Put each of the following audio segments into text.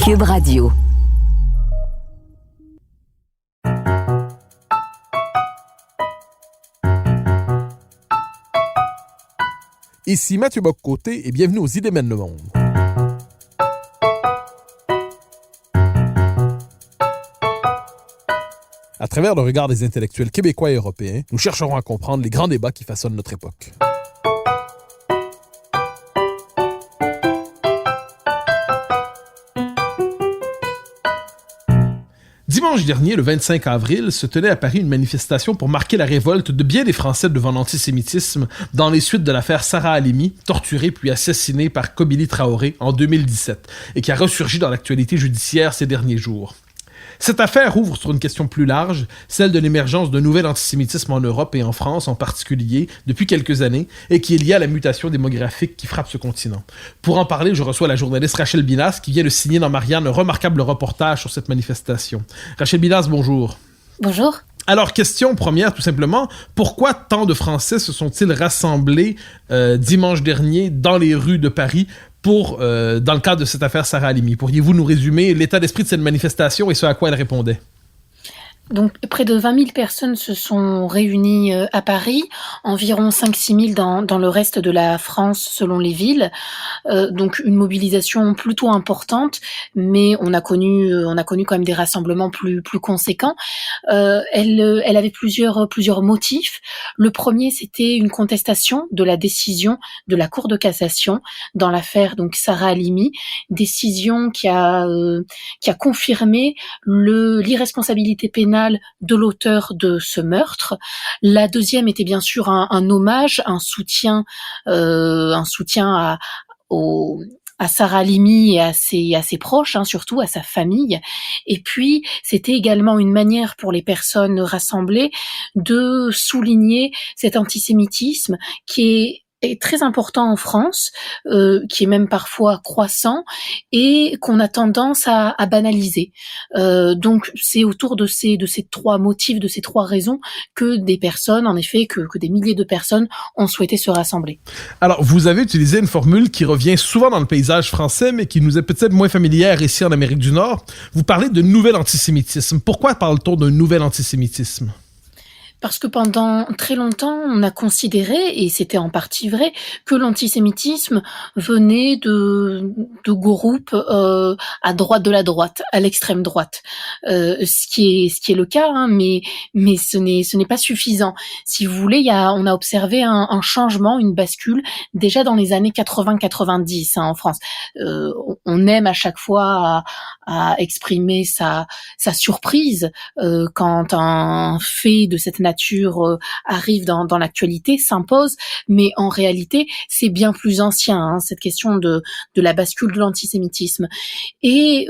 Cube Radio. Ici Mathieu Bock-Côté et bienvenue aux Idées mènent le monde. À travers le regard des intellectuels québécois et européens, nous chercherons à comprendre les grands débats qui façonnent notre époque. Dimanche dernier, le 25 avril, se tenait à Paris une manifestation pour marquer la révolte de bien des Français devant l'antisémitisme dans les suites de l'affaire Sarah Halimi, torturée puis assassinée par Kobili Traoré en 2017 et qui a ressurgi dans l'actualité judiciaire ces derniers jours. Cette affaire ouvre sur une question plus large, celle de l'émergence d'un nouvel antisémitisme en Europe et en France en particulier depuis quelques années et qui est liée à la mutation démographique qui frappe ce continent. Pour en parler, je reçois la journaliste Rachel Binas qui vient de signer dans Marianne un remarquable reportage sur cette manifestation. Rachel Binas, bonjour. Bonjour. Alors, question première, tout simplement, pourquoi tant de Français se sont-ils rassemblés dimanche dernier dans les rues de Paris dans le cadre de cette affaire Sarah Halimi? Pourriez-vous nous résumer l'état d'esprit de cette manifestation et ce à quoi elle répondait? Donc, près de 20 000 personnes se sont réunies à Paris, environ 5-6 000 dans le reste de la France selon les villes. Donc, une mobilisation plutôt importante, mais on a connu quand même des rassemblements plus conséquents. Elle avait plusieurs motifs. Le premier, c'était une contestation de la décision de la Cour de cassation dans l'affaire donc Sarah Halimi, décision qui a confirmé l'irresponsabilité pénale de l'auteur de ce meurtre. La deuxième était bien sûr un hommage, un soutien à Sarah Halimi et à ses proches, surtout à sa famille. Et puis, c'était également une manière pour les personnes rassemblées de souligner cet antisémitisme qui est très important en France, qui est même parfois croissant et qu'on a tendance à banaliser. Donc c'est autour de ces trois motifs, de ces trois raisons que des personnes, en effet, que des milliers de personnes ont souhaité se rassembler. Alors, vous avez utilisé une formule qui revient souvent dans le paysage français, mais qui nous est peut-être moins familière ici en Amérique du Nord. Vous parlez de nouvel antisémitisme. Pourquoi parle-t-on d'un nouvel antisémitisme? Parce que pendant très longtemps, on a considéré, et c'était en partie vrai, que l'antisémitisme venait de groupes à droite de la droite, à l'extrême droite, ce qui est le cas, mais ce n'est pas suffisant. Si vous voulez, on a observé un changement, une bascule déjà dans les années 80-90 en France. On aime à chaque fois à exprimer sa surprise quand un fait de cette nature arrive dans l'actualité, s'impose, mais en réalité, c'est bien plus ancien, cette question de la bascule de l'antisémitisme. Et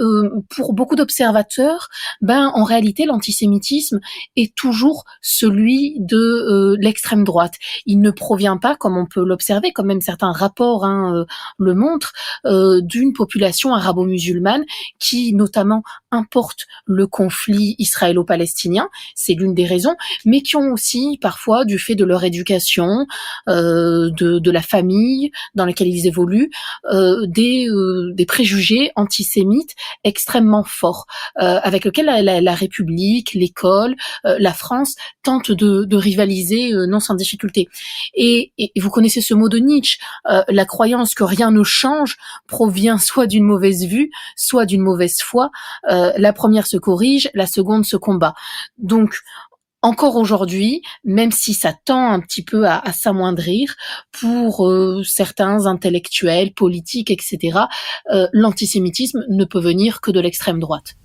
pour beaucoup d'observateurs, en réalité, l'antisémitisme est toujours celui de l'extrême droite. Il ne provient pas, comme on peut l'observer, comme même certains rapports le montrent, d'une population arabo-musulmane qui, notamment, importe le conflit israélo-palestinien, c'est l'une des raisons, mais qui ont aussi parfois, du fait de leur éducation, de la famille dans laquelle ils évoluent, des préjugés antisémites extrêmement forts, avec lesquels la République, l'école, la France tentent de rivaliser non sans difficulté. Et vous connaissez ce mot de Nietzsche, la croyance que rien ne change provient soit d'une mauvaise vue, soit d'une mauvaise foi. La première se corrige, la seconde se combat. Donc, encore aujourd'hui, même si ça tend un petit peu à s'amoindrir, pour certains intellectuels, politiques, etc., l'antisémitisme ne peut venir que de l'extrême droite.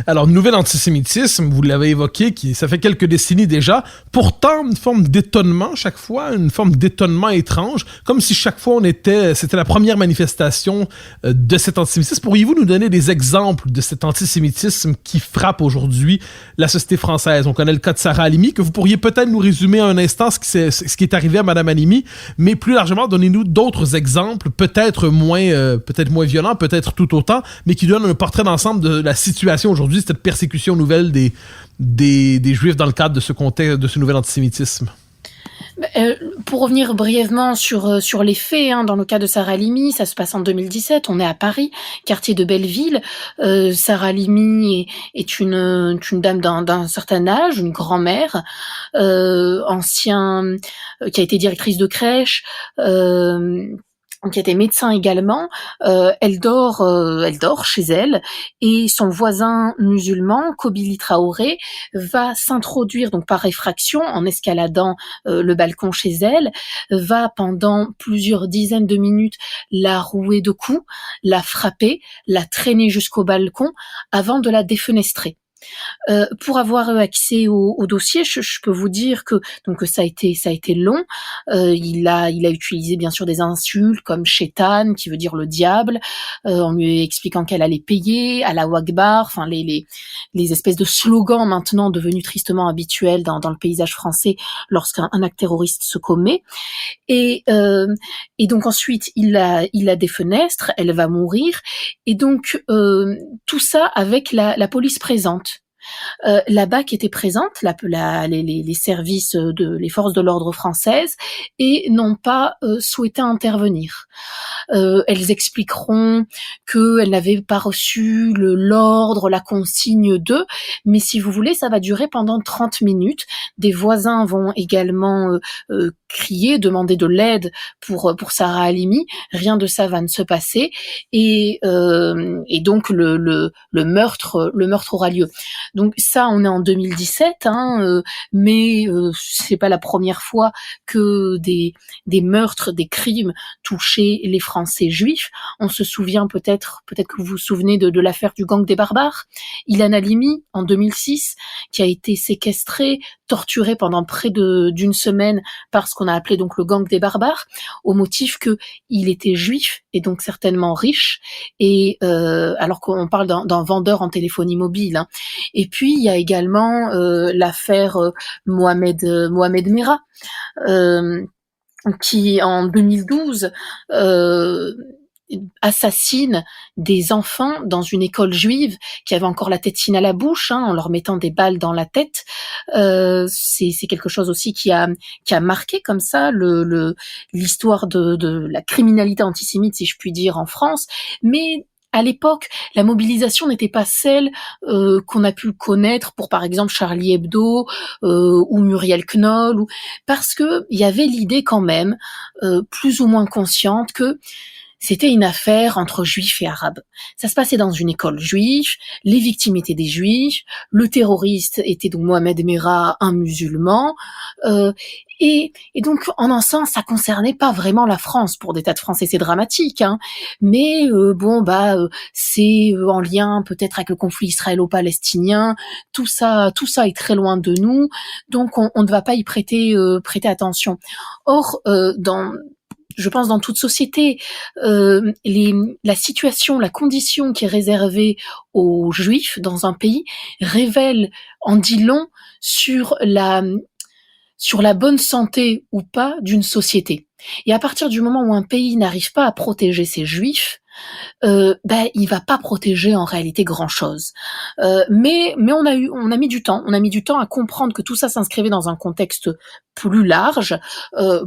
Alors, nouvel antisémitisme, vous l'avez évoqué, ça fait quelques décennies déjà, pourtant une forme d'étonnement chaque fois, une forme d'étonnement étrange, comme si chaque fois c'était la première manifestation de cet antisémitisme. Pourriez-vous nous donner des exemples de cet antisémitisme qui frappe aujourd'hui la société française? On connaît le cas de Sarah Halimi, que vous pourriez peut-être nous résumer un instant ce qui est arrivé à Madame Halimi, mais plus largement, donnez-nous d'autres exemples, peut-être moins violents, peut-être tout autant, mais qui donnent un portrait d'ensemble de la situation aujourd'hui, cette persécution nouvelle des Juifs dans le cadre de ce contexte, de ce nouvel antisémitisme. Pour revenir brièvement sur les faits, dans le cas de Sarah Halimi, ça se passe en 2017, on est à Paris, quartier de Belleville. Sarah Halimi est une dame d'un certain âge, une grand-mère, qui a été directrice de crèche, qui était médecin également. Elle dort chez elle, et son voisin musulman, Kobili Traoré, va s'introduire donc par effraction en escaladant le balcon chez elle, va pendant plusieurs dizaines de minutes la rouer de coups, la frapper, la traîner jusqu'au balcon avant de la défenestrer. Pour avoir accès au dossier, je peux vous dire que donc ça a été long. Il a utilisé bien sûr des insultes comme Shaitan, qui veut dire le diable, en lui expliquant qu'elle allait payer, Allahu Akbar, enfin les espèces de slogans maintenant devenus tristement habituels dans le paysage français lorsqu'un acte terroriste se commet. Et donc ensuite il la défenestre, elle va mourir, et donc tout ça avec la police présente. La BAC était présente, les services les forces de l'ordre françaises, et n'ont pas souhaité intervenir. Elles expliqueront qu'elles n'avaient pas reçu l'ordre, la consigne d'eux, mais si vous voulez, ça va durer pendant 30 minutes. Des voisins vont également crier, demander de l'aide pour Sarah Halimi. Rien de ça va ne se passer, et donc le meurtre aura lieu. Donc ça, on est en 2017, mais c'est pas la première fois que des meurtres, des crimes touchaient les Français juifs. On se souvient peut-être que vous vous souvenez de l'affaire du gang des barbares. Ilan Halimi, en 2006, qui a été séquestré, torturé pendant près d'une semaine par ce qu'on a appelé donc le gang des barbares, au motif que il était juif et donc certainement riche, et alors qu'on parle d'un vendeur en téléphonie mobile. Et puis il y a également l'affaire Mohamed Merah, qui en 2012 assassine des enfants dans une école juive qui avait encore la tétine à la bouche, en leur mettant des balles dans la tête. C'est quelque chose aussi qui a marqué comme ça l'histoire de la criminalité antisémite, si je puis dire, en France. Mais à l'époque, la mobilisation n'était pas celle qu'on a pu connaître pour, par exemple, Charlie Hebdo ou Muriel Knoll, parce que il y avait l'idée quand même, plus ou moins consciente, que c'était une affaire entre juifs et arabes. Ça se passait dans une école juive, les victimes étaient des juifs, le terroriste était donc Mohamed Merah, un musulman, et donc en un sens, ça concernait pas vraiment la France. Pour des tas de Français, c'est dramatique, mais c'est en lien peut-être avec le conflit israélo-palestinien. Tout ça est très loin de nous, donc on ne va pas y prêter attention. Or, je pense dans toute société, la situation, la condition qui est réservée aux Juifs dans un pays en dit long sur la bonne santé ou pas d'une société. Et à partir du moment où un pays n'arrive pas à protéger ses Juifs, il va pas protéger en réalité grand-chose. Mais on a mis du temps à comprendre que tout ça s'inscrivait dans un contexte plus large.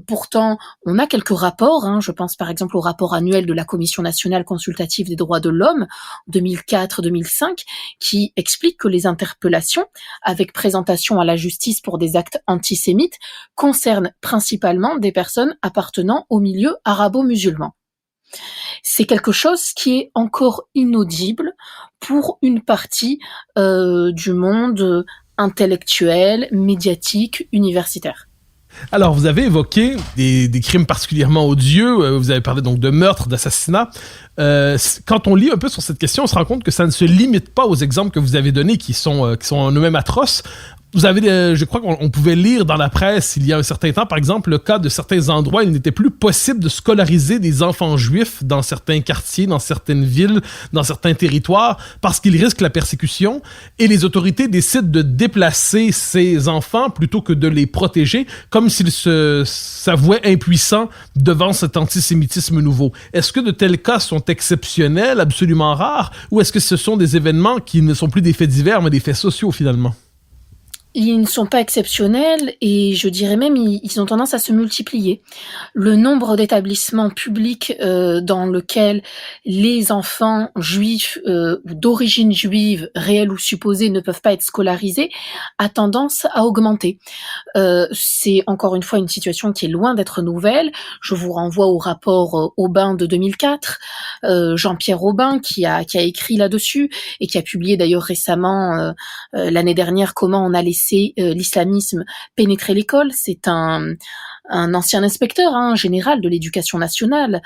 Pourtant, on a quelques rapports, je pense par exemple au rapport annuel de la Commission nationale consultative des droits de l'homme 2004-2005, qui explique que les interpellations avec présentation à la justice pour des actes antisémites concernent principalement des personnes appartenant au milieu arabo-musulman. C'est quelque chose qui est encore inaudible pour une partie du monde intellectuel, médiatique, universitaire. Alors, vous avez évoqué des crimes particulièrement odieux, vous avez parlé donc de meurtre, d'assassinat. Quand on lit un peu sur cette question, on se rend compte que ça ne se limite pas aux exemples que vous avez donnés qui sont en eux-mêmes atroces. Vous avez, je crois qu'on pouvait lire dans la presse il y a un certain temps, par exemple, le cas de certains endroits, il n'était plus possible de scolariser des enfants juifs dans certains quartiers, dans certaines villes, dans certains territoires, parce qu'ils risquent la persécution, et les autorités décident de déplacer ces enfants plutôt que de les protéger, comme s'ils s'avouaient impuissants devant cet antisémitisme nouveau. Est-ce que de tels cas sont exceptionnels, absolument rares, ou est-ce que ce sont des événements qui ne sont plus des faits divers, mais des faits sociaux finalement? Ils ne sont pas exceptionnels et je dirais même ils ont tendance à se multiplier. Le nombre d'établissements publics dans lesquels les enfants juifs ou d'origine juive, réelle ou supposée, ne peuvent pas être scolarisés a tendance à augmenter. C'est encore une fois une situation qui est loin d'être nouvelle. Je vous renvoie au rapport Aubin de 2004, Jean-Pierre Aubin qui a écrit là-dessus et qui a publié d'ailleurs récemment l'année dernière comment on a laissé l'islamisme pénétrer l'école. C'est un ancien inspecteur général de l'éducation nationale,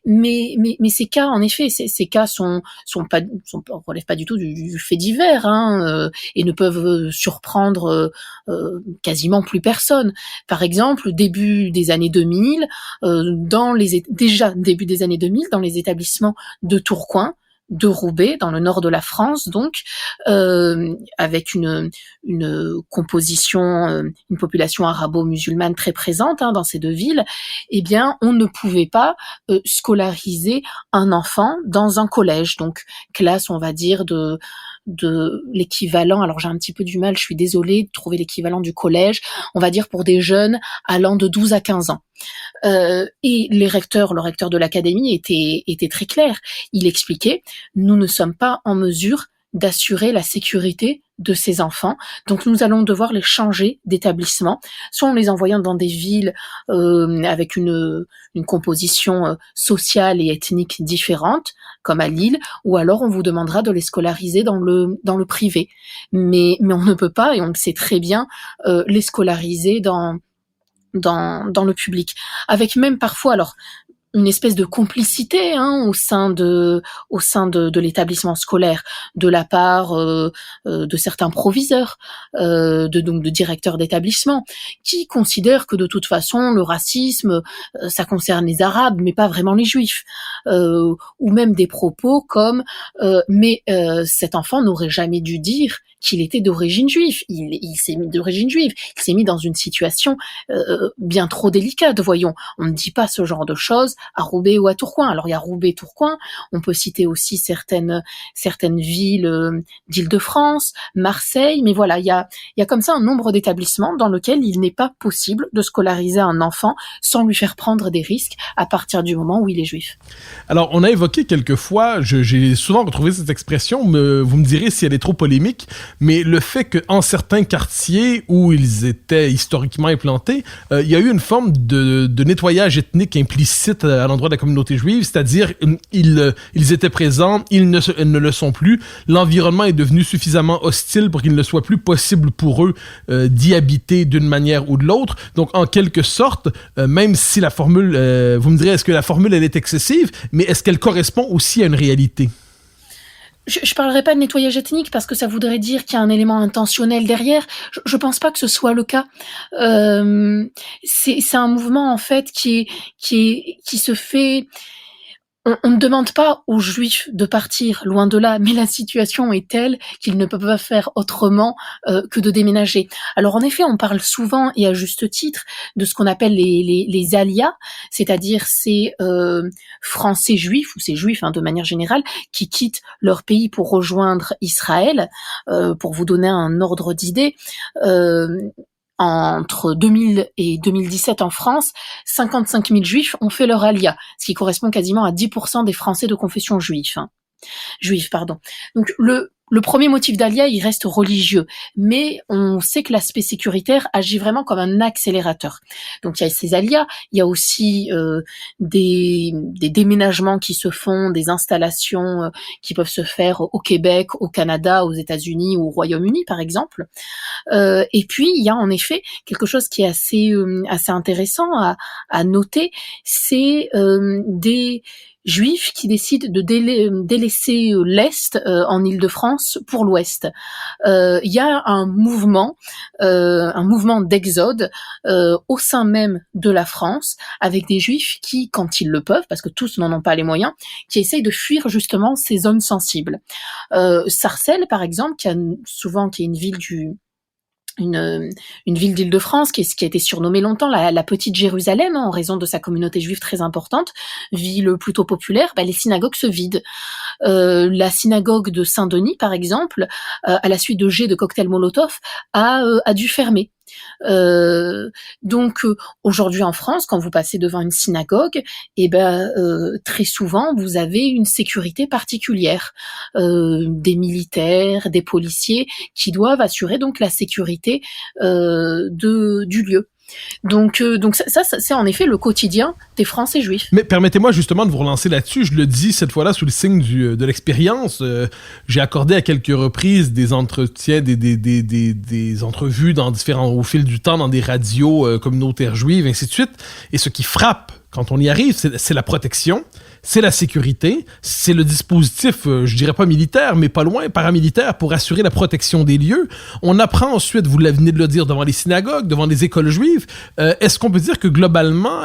mais ces cas, en effet, ces cas relèvent pas du tout du fait divers et ne peuvent surprendre quasiment plus personne. Par exemple, début des années 2000, déjà début des années 2000, dans les établissements de Tourcoing, de Roubaix, dans le nord de la France, donc, avec une composition, une population arabo-musulmane très présente dans ces deux villes, eh bien, on ne pouvait pas scolariser un enfant dans un collège, donc classe, on va dire, de l'équivalent, alors j'ai un petit peu du mal, je suis désolée de trouver l'équivalent du collège, on va dire pour des jeunes allant de 12 à 15 ans. Et le recteur de l'académie était très clair. Il expliquait, nous ne sommes pas en mesure d'assurer la sécurité de ces enfants, donc nous allons devoir les changer d'établissement, soit en les envoyant dans des villes avec une composition sociale et ethnique différente, comme à Lille, ou alors on vous demandera de les scolariser dans le privé. Mais on ne peut pas, et on le sait très bien, les scolariser dans le public, avec même parfois alors une espèce de complicité au sein de l'établissement scolaire de la part de certains proviseurs, de directeurs d'établissement qui considèrent que de toute façon le racisme ça concerne les Arabes mais pas vraiment les Juifs, ou même des propos comme mais cet enfant n'aurait jamais dû dire qu'il était d'origine juive. Il s'est mis d'origine juive. Il s'est mis dans une situation bien trop délicate. Voyons, on ne dit pas ce genre de choses à Roubaix ou à Tourcoing. Alors il y a Roubaix, Tourcoing. On peut citer aussi certaines villes d'Île-de-France, Marseille. Mais voilà, il y a comme ça un nombre d'établissements dans lesquels il n'est pas possible de scolariser un enfant sans lui faire prendre des risques à partir du moment où il est juif. Alors, on a évoqué quelquefois, j'ai souvent retrouvé cette expression, vous me direz si elle est trop polémique, mais le fait qu'en certains quartiers où ils étaient historiquement implantés, il y a eu une forme de nettoyage ethnique implicite à l'endroit de la communauté juive, c'est-à-dire ils étaient présents, ils ne le sont plus, l'environnement est devenu suffisamment hostile pour qu'il ne soit plus possible pour eux d'y habiter d'une manière ou de l'autre. Donc, en quelque sorte, même si la formule, vous me direz, est-ce que la formule, elle est excessive, mais est-ce qu'elle correspond aussi à une réalité? Je parlerai pas de nettoyage ethnique parce que ça voudrait dire qu'il y a un élément intentionnel derrière. Je pense pas que ce soit le cas. C'est un mouvement en fait qui se fait. On ne demande pas aux Juifs de partir, loin de là, mais la situation est telle qu'ils ne peuvent pas faire autrement que de déménager. Alors en effet, on parle souvent, et à juste titre, de ce qu'on appelle les alias, c'est-à-dire ces Français juifs, ou ces Juifs de manière générale, qui quittent leur pays pour rejoindre Israël. Pour vous donner un ordre d'idée, entre 2000 et 2017 en France, 55 000 juifs ont fait leur alia, ce qui correspond quasiment à 10% des Français de confession juive. Donc le premier motif d'alia, il reste religieux, mais on sait que l'aspect sécuritaire agit vraiment comme un accélérateur. Donc il y a ces alias, il y a aussi des déménagements qui se font, des installations qui peuvent se faire au Québec, au Canada, aux États-Unis ou au Royaume-Uni par exemple. Et puis il y a en effet quelque chose qui est assez intéressant à noter, c'est des Juifs qui décident de délaisser l'Est en Île-de-France pour l'Ouest. Il y a un mouvement d'exode au sein même de la France, avec des Juifs qui, quand ils le peuvent, parce que tous n'en ont pas les moyens, qui essayent de fuir justement ces zones sensibles. Sarcelles, par exemple, qui est une ville une, une ville d'Île-de-France qui a été surnommée longtemps la petite Jérusalem, en raison de sa communauté juive très importante, ville plutôt populaire, les synagogues se vident. La synagogue de Saint-Denis, par exemple, à la suite de jets de cocktails Molotov, a dû fermer. Donc aujourd'hui en France, quand vous passez devant une synagogue, très souvent vous avez une sécurité particulière, des militaires, des policiers qui doivent assurer donc la sécurité du lieu. Donc ça c'est en effet le quotidien des Français juifs. Mais permettez-moi justement de vous relancer là-dessus. Je le dis cette fois-là sous le signe de l'expérience. J'ai accordé à quelques reprises des entretiens, des entrevues au fil du temps dans des radios communautaires juives, ainsi de suite. Et ce qui frappe quand on y arrive, c'est la protection, c'est la sécurité, c'est le dispositif, je dirais pas militaire, mais pas loin, paramilitaire, pour assurer la protection des lieux. On apprend ensuite, vous venez de le dire, devant les synagogues, devant les écoles juives. Est-ce qu'on peut dire que globalement,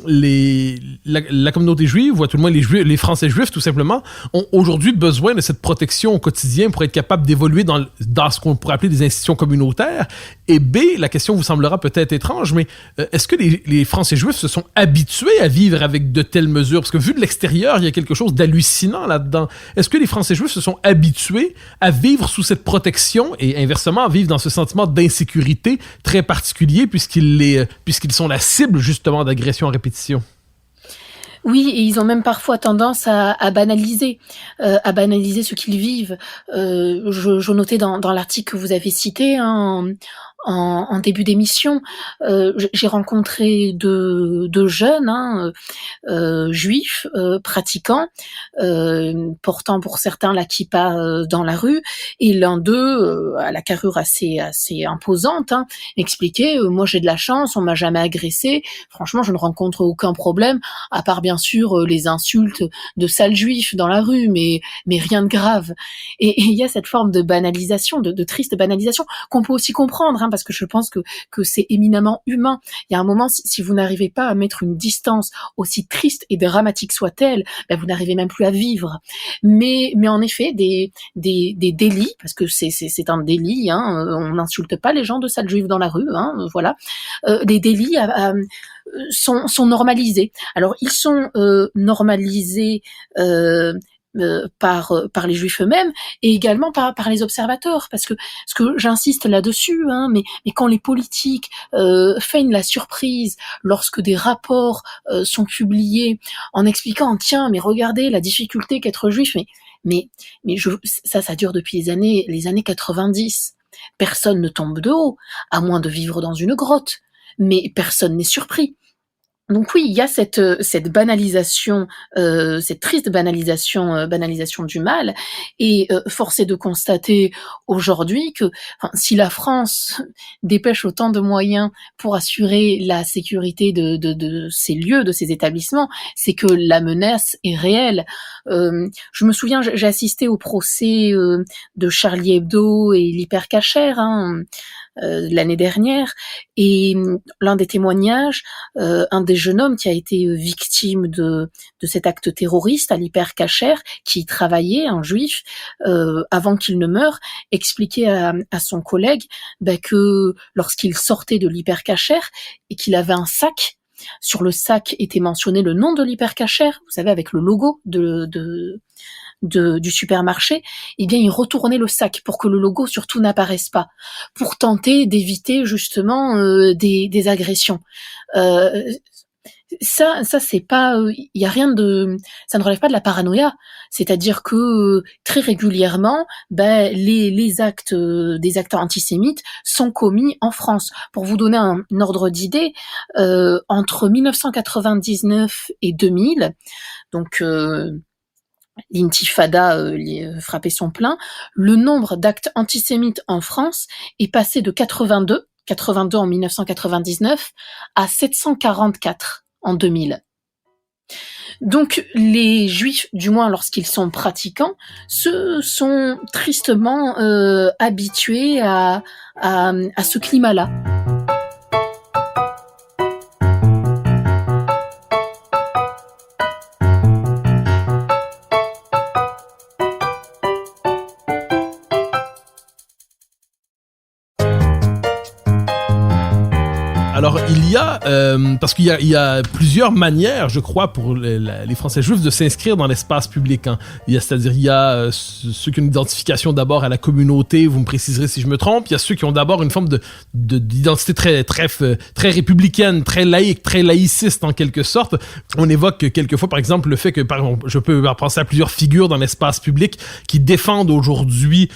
la communauté juive, ou à tout le moins les Français juifs, tout simplement, ont aujourd'hui besoin de cette protection au quotidien pour être capables d'évoluer dans ce qu'on pourrait appeler des institutions communautaires? Et B, la question vous semblera peut-être étrange, mais est-ce que les Français juifs se sont habitués à vivre avec de telles mesures? Parce que vu de l'extérieur, il y a quelque chose d'hallucinant là-dedans. Est-ce que les Français juifs se sont habitués à vivre sous cette protection et inversement à vivre dans ce sentiment d'insécurité très particulier puisqu'ils sont la cible justement d'agressions à répétition? Oui, et ils ont même parfois tendance à banaliser ce qu'ils vivent. Je notais dans l'article que vous avez cité, en début d'émission, j'ai rencontré deux jeunes juifs pratiquants, portant pour certains la kippa dans la rue, et l'un d'eux, à la carrure assez imposante, expliquait moi j'ai de la chance, on m'a jamais agressé, franchement je ne rencontre aucun problème, à part bien sûr les insultes de sales juifs dans la rue, mais rien de grave. Et il y a cette forme de banalisation, de triste banalisation qu'on peut aussi comprendre, parce que je pense que c'est éminemment humain. Il y a un moment, si vous n'arrivez pas à mettre une distance, aussi triste et dramatique soit-elle, vous n'arrivez même plus à vivre. Mais en effet, des délits, parce que c'est un délit, on n'insulte pas les gens de sales juifs dans la rue, voilà. Des délits sont normalisés. Alors ils sont normalisés par les juifs eux-mêmes et également par les observateurs, parce que j'insiste là-dessus, mais quand les politiques feignent la surprise lorsque des rapports sont publiés en expliquant tiens mais regardez la difficulté qu'être juif, mais ça dure depuis les années 90. Personne ne tombe de haut, à moins de vivre dans une grotte, mais personne n'est surpris. Donc oui, il y a cette banalisation, cette triste banalisation du mal, et force est de constater aujourd'hui que si la France dépêche autant de moyens pour assurer la sécurité de ces lieux, de ces établissements, c'est que la menace est réelle. Je me souviens, j'ai assisté au procès de Charlie Hebdo et l'Hyper Cacher, l'année dernière, et l'un des témoignages, un des jeunes hommes qui a été victime de cet acte terroriste à l'Hyper Cacher, qui travaillait, un juif, avant qu'il ne meure, expliquait à son collègue que lorsqu'il sortait de l'Hyper Cacher et qu'il avait un sac, sur le sac était mentionné le nom de l'Hyper Cacher, vous savez, avec le logo du supermarché, il retournait le sac pour que le logo surtout n'apparaisse pas, pour tenter d'éviter justement des agressions. Ça c'est pas, il y a rien de, ça ne relève pas de la paranoïa. C'est-à-dire que très régulièrement, les actes, des actes antisémites sont commis en France. Pour vous donner un ordre d'idée, entre 1999 et 2000, donc l'intifada frappait son plein, le nombre d'actes antisémites en France est passé de 82 en 1999 à 744 en 2000. Donc les juifs, du moins lorsqu'ils sont pratiquants, se sont tristement habitués à ce climat-là. parce qu'il y a plusieurs manières, je crois, pour les Français juifs de s'inscrire dans l'espace public. Hein. C'est-à-dire, il y a ceux qui ont une identification d'abord à la communauté, vous me préciserez si je me trompe. Il y a ceux qui ont d'abord une forme d'identité très républicaine, très laïque, très laïciste en quelque sorte. On évoque quelquefois, par exemple, le fait que, par exemple, je peux penser à plusieurs figures dans l'espace public qui défendent aujourd'hui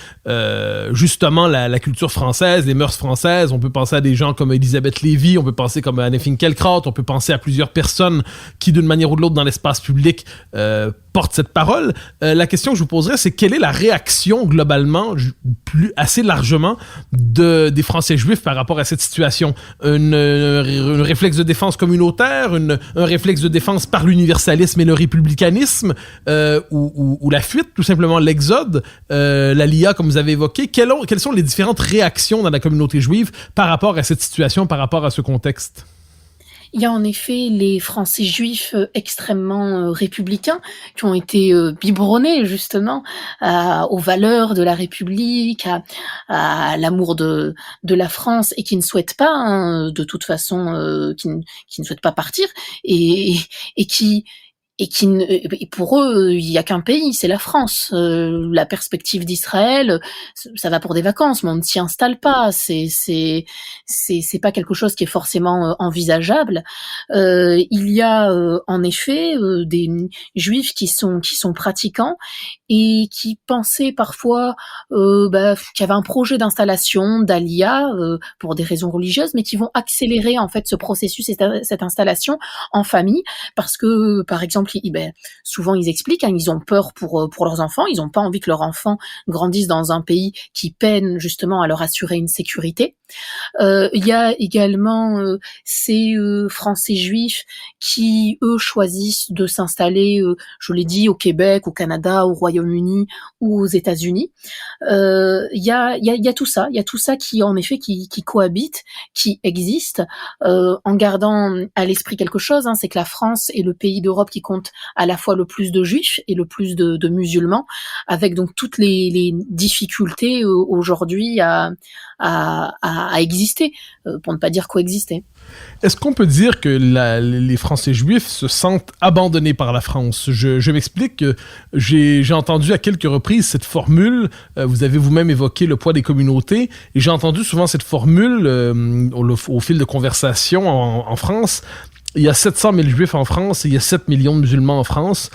justement la culture française, les mœurs françaises. On peut penser à des gens comme Elisabeth Lévy, on peut penser comme Anne Finkielkraut, on peut penser à plusieurs personnes qui, d'une manière ou de l'autre, dans l'espace public, portent cette parole. La question que je vous poserais, c'est quelle est la réaction globalement, assez largement, des Français juifs par rapport à cette situation? Un réflexe de défense communautaire, un réflexe de défense par l'universalisme et le républicanisme, ou la fuite, tout simplement l'exode, la LIA, comme vous avez évoqué. Quelles sont les différentes réactions dans la communauté juive par rapport à cette situation, par rapport à ce contexte? Il y a en effet les Français juifs extrêmement républicains qui ont été biberonnés justement aux valeurs de la République, à l'amour de la France et qui ne souhaitent pas, hein, de toute façon, qui ne souhaitent pas partir et qui et pour eux, il y a qu'un pays, c'est la France. La perspective d'Israël, ça va pour des vacances, mais on ne s'y installe pas. C'est pas quelque chose qui est forcément envisageable. Il y a en effet des juifs qui sont pratiquants et qui pensaient parfois qu'il y avait un projet d'installation d'Aliyah pour des raisons religieuses, mais qui vont accélérer en fait ce processus, cette installation en famille, parce que par exemple, souvent ils expliquent, hein, ils ont peur pour leurs enfants, ils n'ont pas envie que leurs enfants grandissent dans un pays qui peine justement à leur assurer une sécurité. Il y a également ces Français juifs qui, eux, choisissent de s'installer, je l'ai dit, au Québec, au Canada, au Royaume-Uni ou aux États-Unis. Il y a tout ça qui, en effet, qui cohabite, qui existe, en gardant à l'esprit quelque chose, hein, c'est que la France est le pays d'Europe qui compte à la fois le plus de juifs et le plus de musulmans, avec donc toutes les difficultés aujourd'hui à exister, pour ne pas dire coexister. Est-ce qu'on peut dire que les Français juifs se sentent abandonnés par la France? Je m'explique. J'ai entendu à quelques reprises cette formule. Vous avez vous-même évoqué le poids des communautés. Et j'ai entendu souvent cette formule au fil de conversations en France. Il y a 700 000 juifs en France et il y a 7 millions de musulmans en France.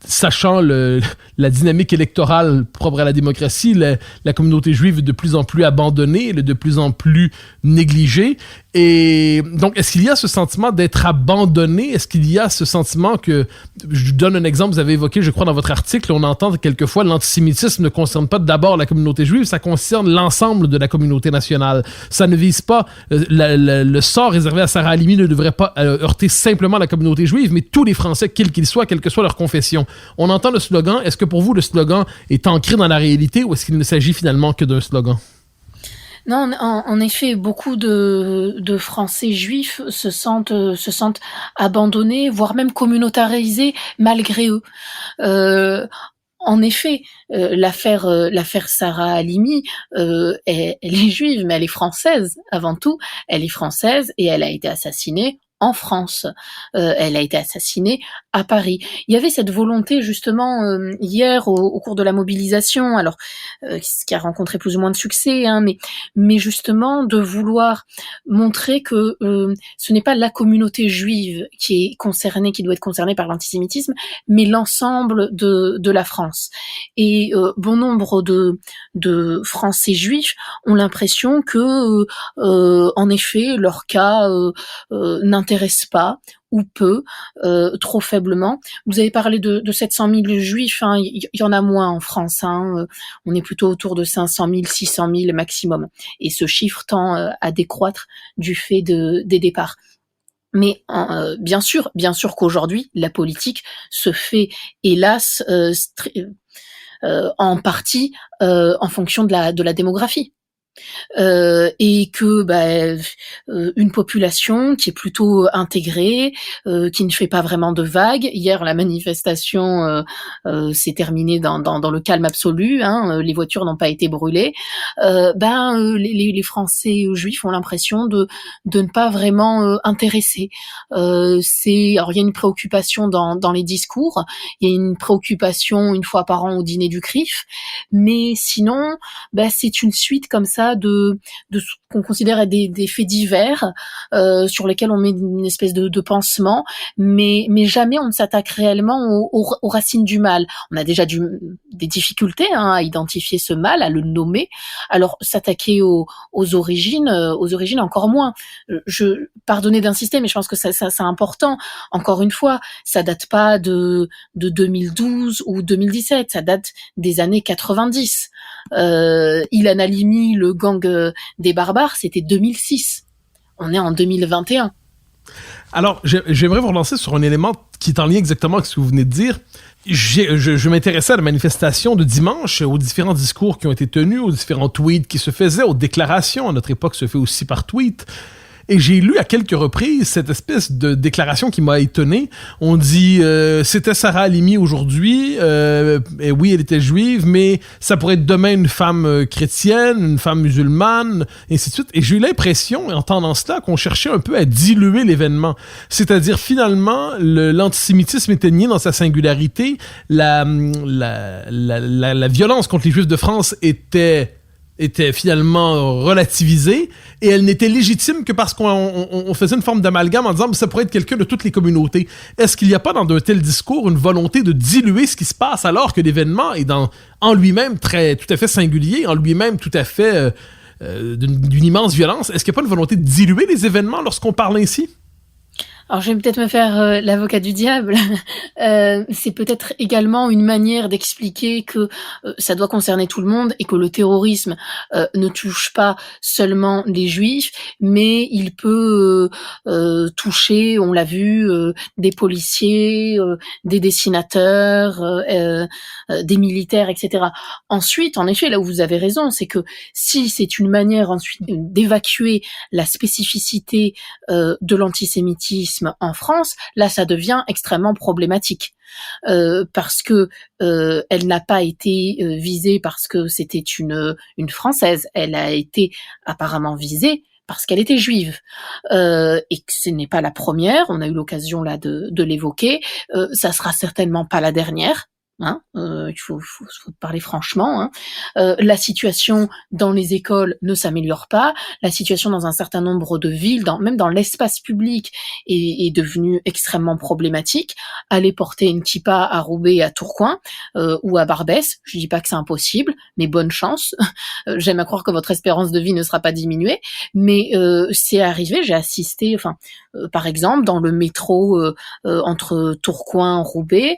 Sachant la dynamique électorale propre à la démocratie, la communauté juive est de plus en plus abandonnée, elle est de plus en plus négligée. Et donc, est-ce qu'il y a ce sentiment d'être abandonné? Est-ce qu'il y a ce sentiment que... Je donne un exemple, vous avez évoqué, je crois, dans votre article, on entend quelquefois l'antisémitisme ne concerne pas d'abord la communauté juive, ça concerne l'ensemble de la communauté nationale. Ça ne vise pas... le sort réservé à Sarah Halimi ne devrait pas heurter simplement la communauté juive, mais tous les Français, quels qu'ils soient, quelle que soit leur confession. On entend le slogan. Est-ce que pour vous, le slogan est ancré dans la réalité ou est-ce qu'il ne s'agit finalement que d'un slogan? Non, en effet, beaucoup de Français juifs se sentent abandonnés, voire même communautarisés malgré eux. En effet, l'affaire Sarah Halimi, elle est juive, mais elle est française avant tout. Elle est française et elle a été assassinée en France. Elle a été assassinée à Paris. Il y avait cette volonté justement hier au cours de la mobilisation, alors ce qui a rencontré plus ou moins de succès, hein, mais justement de vouloir montrer que ce n'est pas la communauté juive qui est concernée, qui doit être concernée par l'antisémitisme, mais l'ensemble de la France. Et bon nombre de Français juifs ont l'impression que en effet leur cas n'intéresse pas ou peu, trop faiblement. Vous avez parlé de 700 000 juifs, hein, il y en a moins en France, hein, on est plutôt autour de 500 000, 600 000 maximum. Et ce chiffre tend à décroître du fait des départs. Mais bien sûr qu'aujourd'hui, la politique se fait, hélas, en partie en fonction de la démographie. et que une population qui est plutôt intégrée, qui ne fait pas vraiment de vagues. Hier, la manifestation s'est terminée dans le calme absolu. Les voitures n'ont pas été brûlées. Les Français juifs ont l'impression de ne pas vraiment intéresser. Alors il y a une préoccupation dans les discours, il y a une préoccupation une fois par an au dîner du CRIF, mais sinon, c'est une suite comme ça de ce qu'on considère des faits divers sur lesquels on met une espèce de pansement, mais jamais on ne s'attaque réellement aux racines du mal. On a déjà des difficultés à identifier ce mal, à le nommer. Alors s'attaquer aux origines encore moins. Pardonnez d'insister, mais je pense que ça c'est important. Encore une fois, ça date pas de 2012 ou 2017, ça date des années 90. Ilan Halimi, le gang des barbares, c'était 2006. On est en 2021. Alors, j'aimerais vous relancer sur un élément qui est en lien exactement avec ce que vous venez de dire. Je m'intéressais à la manifestation de dimanche, aux différents discours qui ont été tenus, aux différents tweets qui se faisaient, aux déclarations. À notre époque, se fait aussi par tweet. Et j'ai lu à quelques reprises cette espèce de déclaration qui m'a étonné. On dit c'était Sarah Halimi aujourd'hui, et oui, elle était juive, mais ça pourrait être demain une femme chrétienne, une femme musulmane, et ainsi de suite. Et j'ai eu l'impression, en entendant cela, qu'on cherchait un peu à diluer l'événement. C'est-à-dire, finalement, l'antisémitisme était nié dans sa singularité, la violence contre les Juifs de France était finalement relativisée, et elle n'était légitime que parce qu'on faisait une forme d'amalgame en disant que ça pourrait être quelqu'un de toutes les communautés. Est-ce qu'il n'y a pas dans d'un tel discours une volonté de diluer ce qui se passe alors que l'événement est en lui-même tout à fait singulier, en lui-même tout à fait d'une immense violence? Est-ce qu'il n'y a pas une volonté de diluer les événements lorsqu'on parle ainsi? Alors je vais peut-être me faire l'avocat du diable. C'est peut-être également une manière d'expliquer que ça doit concerner tout le monde et que le terrorisme ne touche pas seulement les juifs, mais il peut toucher, on l'a vu, des policiers, des dessinateurs, des militaires, etc. Ensuite, en effet, là où vous avez raison, c'est que si c'est une manière ensuite d'évacuer la spécificité de l'antisémitisme en France, là ça devient extrêmement problématique parce que elle n'a pas été visée parce que c'était une Française, elle a été apparemment visée parce qu'elle était juive et que ce n'est pas la première, on a eu l'occasion là de l'évoquer, ça sera certainement pas la dernière. Il faut parler franchement. La situation dans les écoles ne s'améliore pas. La situation dans un certain nombre de villes, même dans l'espace public, est devenue extrêmement problématique. Aller porter une kippa à Roubaix et à Tourcoing ou à Barbès, je dis pas que c'est impossible, mais bonne chance. J'aime à croire que votre espérance de vie ne sera pas diminuée, mais c'est arrivé. J'ai assisté, par exemple, dans le métro entre Tourcoing et Roubaix,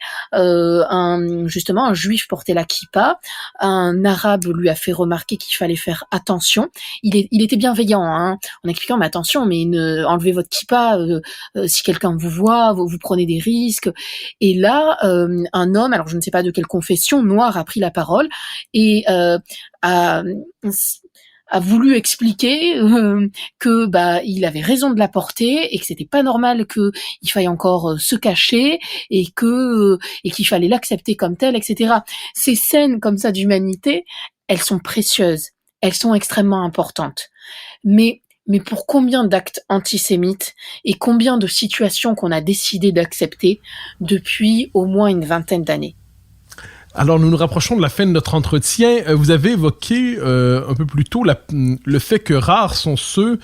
justement un juif portait la kippa, un arabe lui a fait remarquer qu'il fallait faire attention. Il était bienveillant en expliquant mais attention, mais enlevez votre kippa, si quelqu'un vous voit, vous prenez des risques. Et là un homme, alors je ne sais pas de quelle confession, noir, a pris la parole et a voulu expliquer que il avait raison de la porter et que c'était pas normal que il faille encore se cacher et qu'il fallait l'accepter comme tel, etc. Ces scènes comme ça d'humanité, elles sont précieuses, elles sont extrêmement importantes. Mais pour combien d'actes antisémites et combien de situations qu'on a décidé d'accepter depuis au moins une vingtaine d'années? Alors, nous nous rapprochons de la fin de notre entretien. Vous avez évoqué un peu plus tôt le fait que rares sont ceux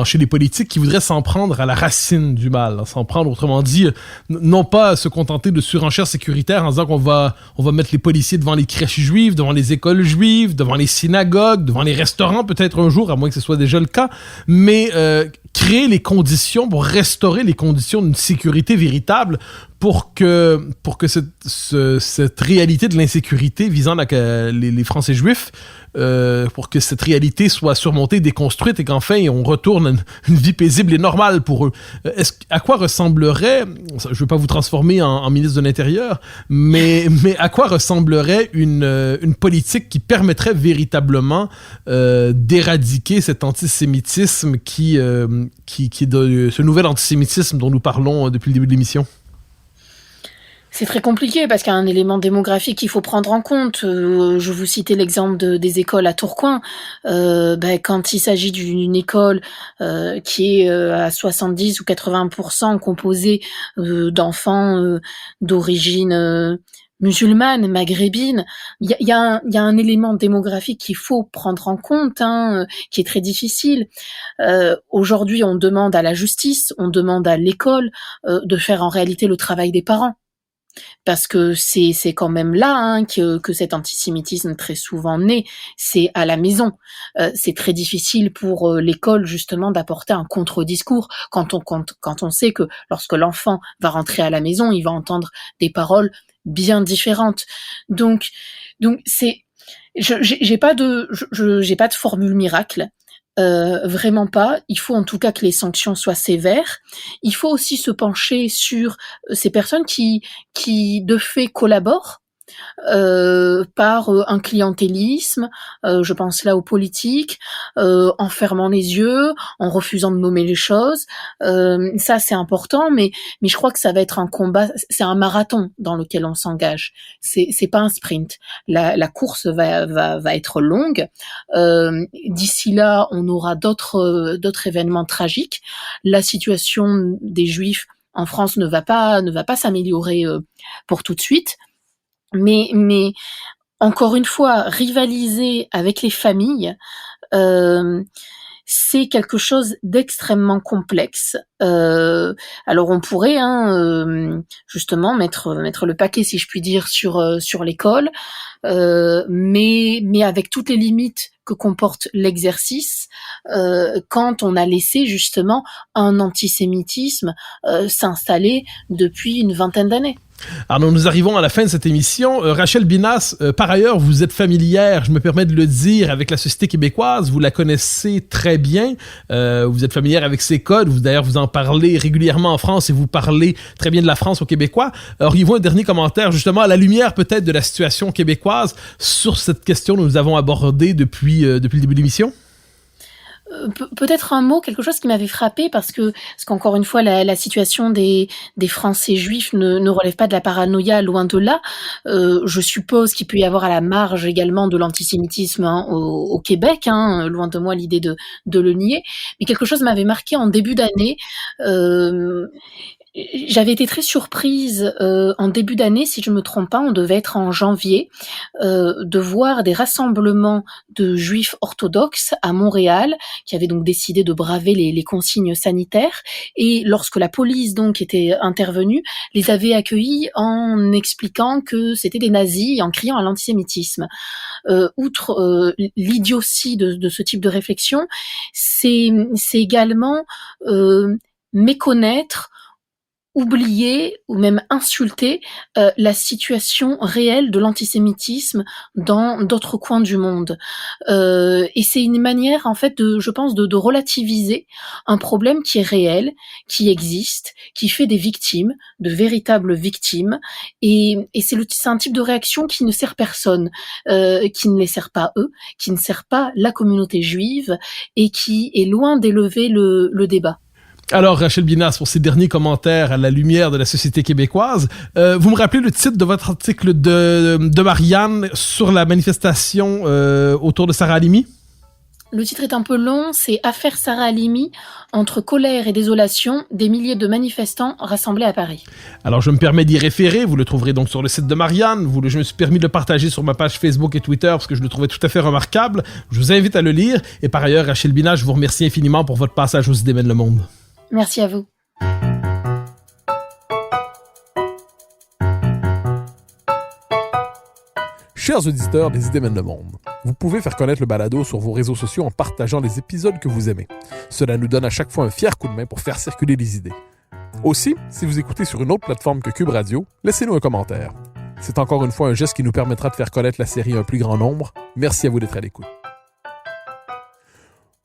chez les politiques qui voudraient s'en prendre à la racine du mal. S'en prendre, autrement dit, non pas se contenter de surenchères sécuritaires en disant qu'on va mettre les policiers devant les crèches juives, devant les écoles juives, devant les synagogues, devant les restaurants peut-être un jour, à moins que ce soit déjà le cas, mais créer les conditions pour restaurer les conditions d'une sécurité véritable pour que cette réalité de l'insécurité visant les Français juifs pour que cette réalité soit surmontée, déconstruite et qu'enfin on retourne à une vie paisible et normale pour eux. À quoi ressemblerait, je ne veux pas vous transformer en ministre de l'Intérieur, mais à quoi ressemblerait une politique qui permettrait véritablement d'éradiquer cet antisémitisme qui est de ce nouvel antisémitisme dont nous parlons depuis le début de l'émission? C'est très compliqué parce qu'il y a un élément démographique qu'il faut prendre en compte. Je vous citais l'exemple des écoles à Tourcoing. Quand il s'agit d'une école qui est à 70 ou 80% composée d'enfants d'origine musulmane, maghrébine, il y a un élément démographique qu'il faut prendre en compte, qui est très difficile. Aujourd'hui, on demande à la justice, on demande à l'école de faire en réalité le travail des parents. Parce que c'est quand même là que cet antisémitisme très souvent naît, c'est à la maison. C'est très difficile pour l'école justement d'apporter un contre-discours quand on sait que lorsque l'enfant va rentrer à la maison, il va entendre des paroles bien différentes. Donc j'ai pas de formule miracle. Vraiment pas. Il faut en tout cas que les sanctions soient sévères. Il faut aussi se pencher sur ces personnes qui de fait collaborent par un clientélisme, je pense là aux politiques, en fermant les yeux, en refusant de nommer les choses. Ça c'est important, mais je crois que ça va être un combat, c'est un marathon dans lequel on s'engage. C'est pas un sprint. La course va être longue. D'ici là, on aura d'autres événements tragiques. La situation des Juifs en France ne va pas s'améliorer pour tout de suite. Mais encore une fois, rivaliser avec les familles, c'est quelque chose d'extrêmement complexe. Alors on pourrait justement mettre le paquet, si je puis dire, sur l'école, mais avec toutes les limites que comporte l'exercice, quand on a laissé justement un antisémitisme s'installer depuis une vingtaine d'années. Alors, nous arrivons à la fin de cette émission. Rachel Binas, par ailleurs, vous êtes familière, je me permets de le dire, avec la société québécoise. Vous la connaissez très bien. Vous êtes familière avec ses codes. D'ailleurs, vous en parlez régulièrement en France et vous parlez très bien de la France aux Québécois. Auriez-vous un dernier commentaire, justement, à la lumière peut-être de la situation québécoise sur cette question que nous avons abordée depuis le début de l'émission? Peut-être un mot, quelque chose qui m'avait frappé parce qu'encore une fois la situation des Français juifs ne relève pas de la paranoïa, loin de là. Je suppose qu'il peut y avoir à la marge également de l'antisémitisme au Québec, loin de moi l'idée de le nier. Mais quelque chose m'avait marqué en début d'année. J'avais été très surprise en début d'année, si je me trompe pas, on devait être en janvier, de voir des rassemblements de juifs orthodoxes à Montréal qui avaient donc décidé de braver les consignes sanitaires, et lorsque la police donc était intervenue, les avait accueillis en expliquant que c'était des nazis et en criant à l'antisémitisme. Outre l'idiotie de ce type de réflexion, c'est également méconnaître, oublier ou même insulter la situation réelle de l'antisémitisme dans d'autres coins du monde. Et c'est une manière, en fait, je pense, de relativiser un problème qui est réel, qui existe, qui fait des victimes, de véritables victimes. Et c'est un type de réaction qui ne sert personne, qui ne les sert pas eux, qui ne sert pas la communauté juive et qui est loin d'élever le débat. Alors, Rachel Binas, pour ces derniers commentaires à la lumière de la société québécoise, vous me rappelez le titre de votre article de Marianne sur la manifestation autour de Sarah Halimi? Le titre est un peu long, c'est « Affaire Sarah Halimi, entre colère et désolation, des milliers de manifestants rassemblés à Paris ». Alors, je me permets d'y référer, vous le trouverez donc sur le site de Marianne, je me suis permis de le partager sur ma page Facebook et Twitter parce que je le trouvais tout à fait remarquable. Je vous invite à le lire, et par ailleurs, Rachel Binas, je vous remercie infiniment pour votre passage aux Idées mènent le monde. Merci à vous. Chers auditeurs des Idées mènent le monde, vous pouvez faire connaître le balado sur vos réseaux sociaux en partageant les épisodes que vous aimez. Cela nous donne à chaque fois un fier coup de main pour faire circuler les idées. Aussi, si vous écoutez sur une autre plateforme que Cube Radio, laissez-nous un commentaire. C'est encore une fois un geste qui nous permettra de faire connaître la série à un plus grand nombre. Merci à vous d'être à l'écoute.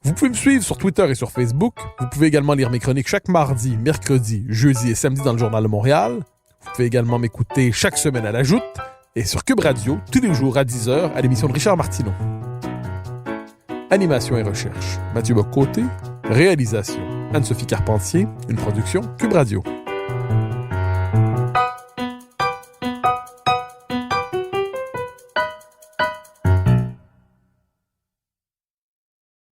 Vous pouvez me suivre sur Twitter et sur Facebook. Vous pouvez également lire mes chroniques chaque mardi, mercredi, jeudi et samedi dans le Journal de Montréal. Vous pouvez également m'écouter chaque semaine à la Joute et sur Cube Radio, tous les jours à 10h, à l'émission de Richard Martineau. Animation et recherche, Mathieu Bock-Côté. Réalisation, Anne-Sophie Carpentier. Une production Cube Radio.